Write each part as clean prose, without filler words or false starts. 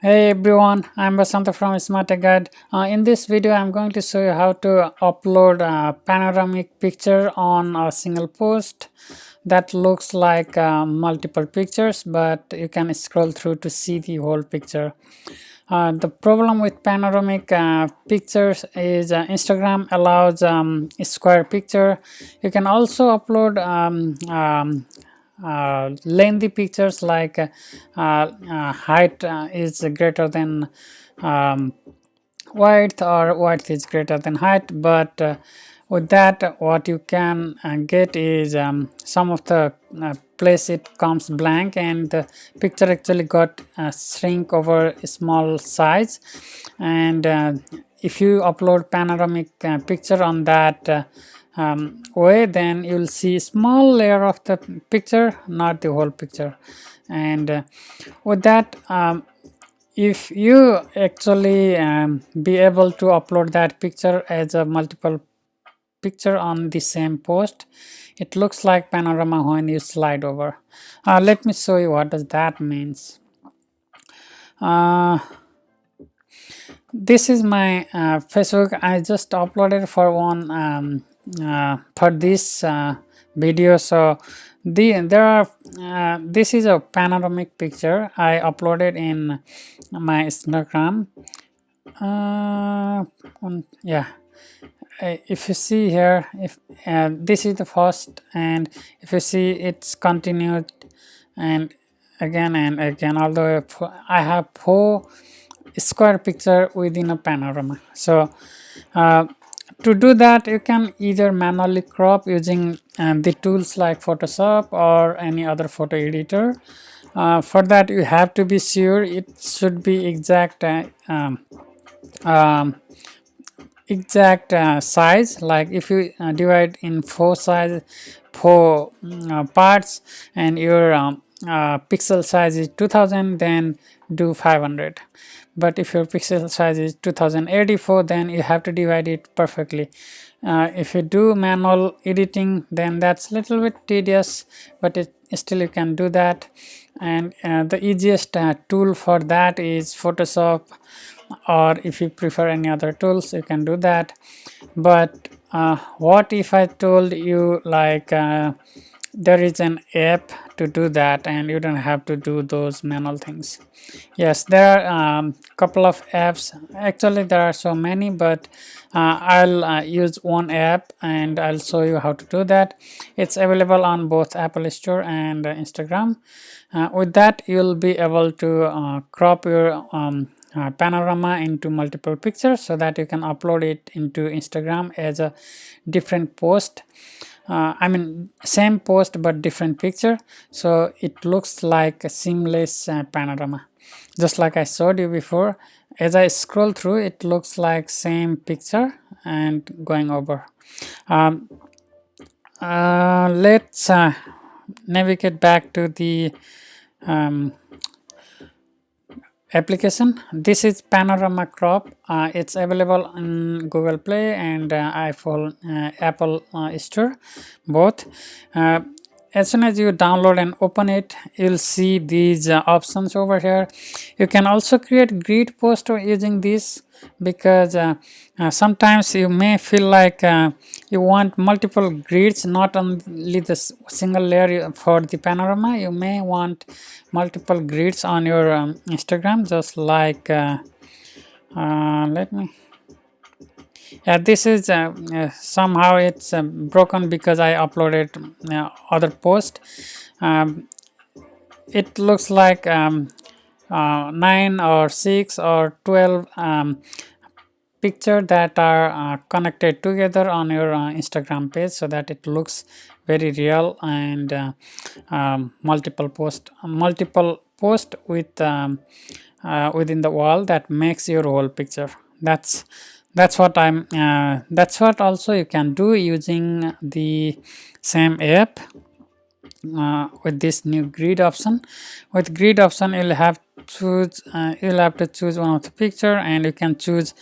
Hey everyone, I'm Basanta from Smart Guide. In this video, I'm going to show you how to upload a panoramic picture on a single post that looks like multiple pictures, but you can scroll through to see the whole picture. The problem with panoramic pictures is Instagram allows a square picture. You can also upload lengthy pictures like height is greater than um, width, or width is greater than height, but with that what you can get is some of the place it comes blank and the picture actually got shrink over a small size. And if you upload panoramic picture on that way, then you'll see small layer of the picture, not the whole picture. And with that, if you actually be able to upload that picture as a multiple picture on the same post, it looks like panorama when you slide over. Let me show you what does that means. This is my Facebook. I just uploaded for one for this video. So this is a panoramic picture I uploaded in my Instagram. Yeah, if you see here, if this is the first, and if you see it's continued and again, although I have 4 square picture within a panorama. So to do that, you can either manually crop using the tools like Photoshop or any other photo editor. For that, you have to be sure it should be exact um, size. Like if you divide in 4 parts, and your pixel size is 2000, then do 500. But if your pixel size is 2084, then you have to divide it perfectly. If you do manual editing, then that's a little bit tedious, but still you can do that. And the easiest tool for that is Photoshop, or if you prefer any other tools, you can do that. But what if I told you like there is an app to do that and you don't have to do those manual things? Yes, there are couple of apps. Actually there are so many, but I'll use one app and I'll show you how to do that. It's available on both Apple Store and Instagram. With that, you'll be able to crop your panorama into multiple pictures so that you can upload it into Instagram as a different post. I mean same post but different picture, so it looks like a seamless panorama, just like I showed you before. As I scroll through, it looks like same picture and going over. Let's navigate back to the application. This is panorama crop. It's available in Google Play and iPhone, Apple Store, both. As soon as you download and open it, you'll see these options over here. You can also create grid post using this, because sometimes you may feel like you want multiple grids, not only the single layer for the panorama. You may want multiple grids on your Instagram, just like let me, yeah, this is somehow it's broken because I uploaded other post. It looks like 9 or 6 or 12 picture that are connected together on your Instagram page, so that it looks very real. And multiple post with within the wall that makes your whole picture. That's what that's what also you can do using the same app. With this new grid option, with grid option you'll have to choose one of the picture, and you can choose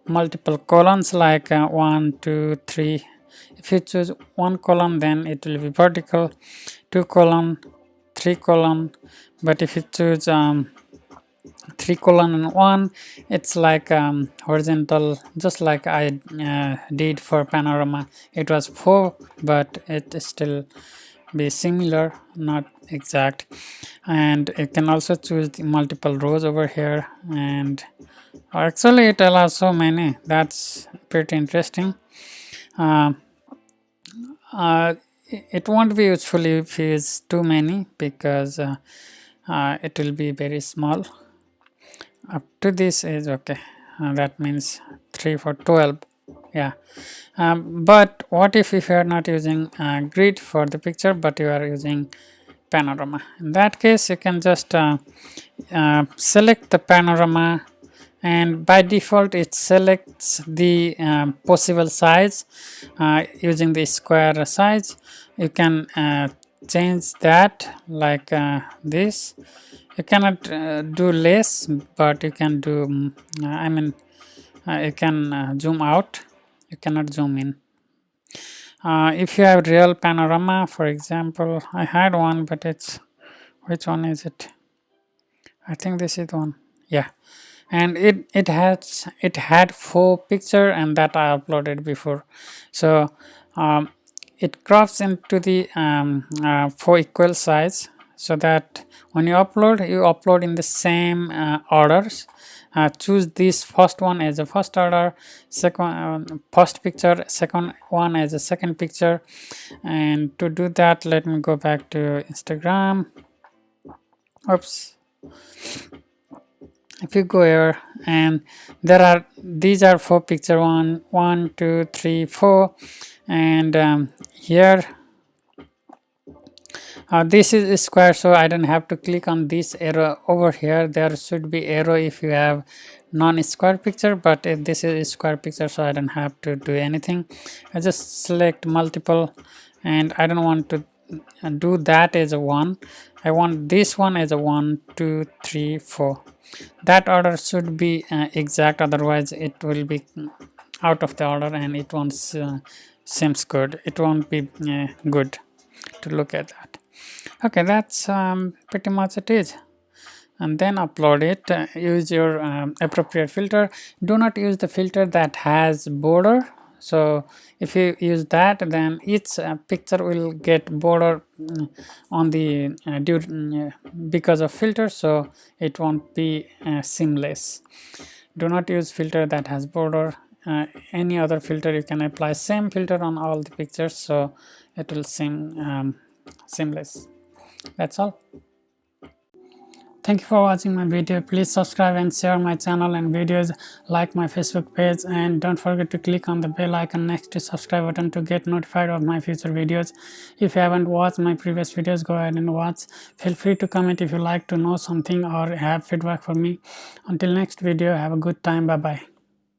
multiple columns like 1 2 3. If you choose one column, then it will be vertical, 2 column, 3 column. But if you choose 3 colon and 1, it's like horizontal, just like I did for panorama. It was 4, but it still be similar, not exact. And you can also choose the multiple rows over here, and actually it allows so many. That's pretty interesting. uh, uh, it won't be useful if it's too many, because it will be very small. Up to this is okay. That means 3 for 12. Yeah. But what if you are not using grid for the picture, but you are using panorama? In that case, you can just select the panorama, and by default it selects the possible size using the square size. You can change that like this. You cannot do less, but you can do I mean you can zoom out, you cannot zoom in. If you have real panorama, for example, I had one, but it's, which one is it? I think this is the one. Yeah, and it had 4 picture, and that I uploaded before. So it crops into the 4 equal size, so that when you upload in the same orders. Choose this first one as a first order, second first picture, second one as a second picture. And to do that, let me go back to Instagram. Oops. If you go here, and these are 4 picture, 1 2 3 4, and here this is a square, so I don't have to click on this arrow over here. There should be arrow if you have non-square picture, but if this is a square picture, so I don't have to do anything. I just select multiple, and I don't want to do that as a 1. I want this one as a 1 2 3 4. That order should be exact, otherwise it will be out of the order, and it won't seems good. It won't be good to look at that. Okay, that's pretty much it is. And then upload it. Use your appropriate filter. Do not use the filter that has border. So if you use that, then each picture will get border on the because of filter, so it won't be seamless. Do not use filter that has border. Any other filter you can apply, same filter on all the pictures, so it will seem seamless. That's all. Thank you for watching my video. Please subscribe and share my channel and videos, like my Facebook page, and don't forget to click on the bell icon next to subscribe button to get notified of my future videos. If you haven't watched my previous videos, go ahead and watch. Feel free to comment if you like to know something or have feedback for me. Until next video, have a good time. Bye bye.